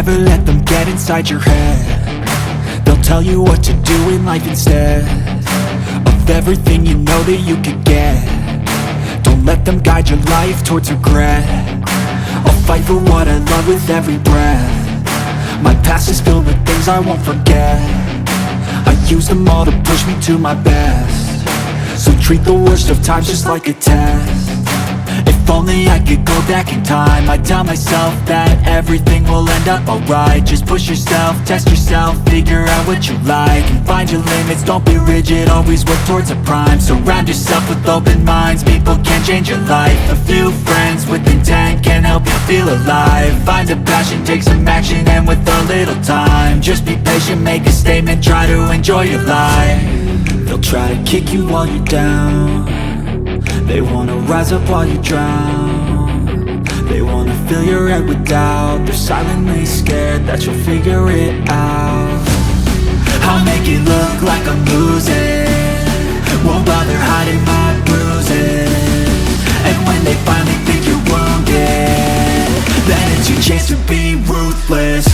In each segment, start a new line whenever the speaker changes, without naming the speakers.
never let them get inside your head. They'll tell you what to do in life instead of everything you know that you could get. Don't let them guide your life towards regret. I'll fight for what I love with every breath. My past is filled with things I won't forget. I use them all to push me to my best. So treat the worst of times just like a test. If only I could go back in time, I'd tell myself that everything will end up alright. Just push yourself, test yourself, figure out what you like, and find your limits, don't be rigid, always work towards a prime. Surround yourself with open minds, people can change your life. A few friends with intent can help you feel alive. Find a passion, take some action, and with a little time, just be patient, make a statement, try to enjoy your life. They'll try to kick you while you're down. They wanna rise up while you drown. They wanna fill your head with doubt. They're silently scared that you'll figure it out. I'll make it look like I'm losing, won't bother hiding my bruises. And when they finally think you're wounded, then it's your chance to be ruthless.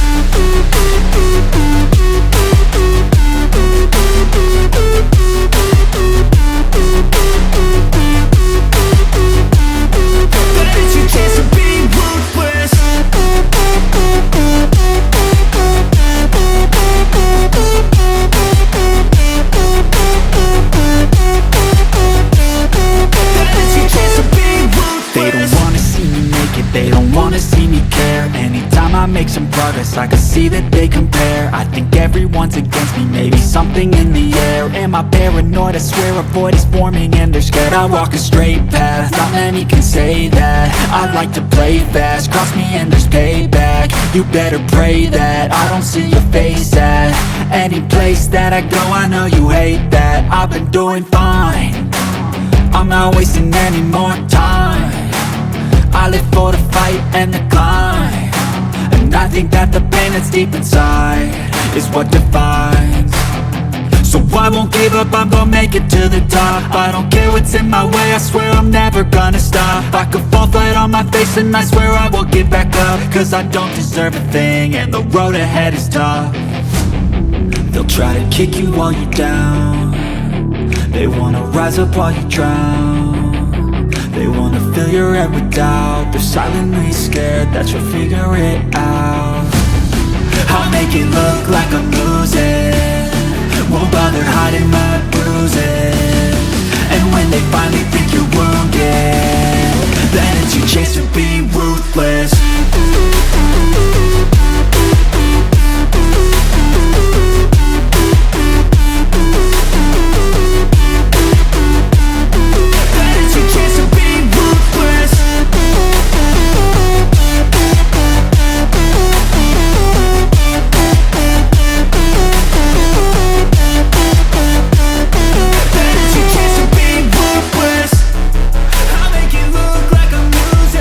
Make some progress, I can see that they compare. I think everyone's against me, maybe something in the air. Am I paranoid? I swear a void is forming and they're scared. I walk a straight path, not many can say that. I like to play fast, cross me and there's payback. You better pray that I don't see your face at any place that I go. I know you hate that. I've been doing fine, I'm not wasting any more time. I live for the fight and the climb, and I think that the pain that's deep inside is what defines. So I won't give up, I'm gonna make it to the top. I don't care what's in my way, I swear I'm never gonna stop. I could fall flat on my face and I swear I will get back up, cause I don't deserve a thing and the road ahead is tough. They'll try to kick you while you're down. They wanna rise up while you drown. They wanna fill your head with doubt. They're silently scared that you'll figure it out. I'll make it look like I'm losing, won't bother hiding my bruises. And when they finally think you're wounded, then it's your chance to be ruthless.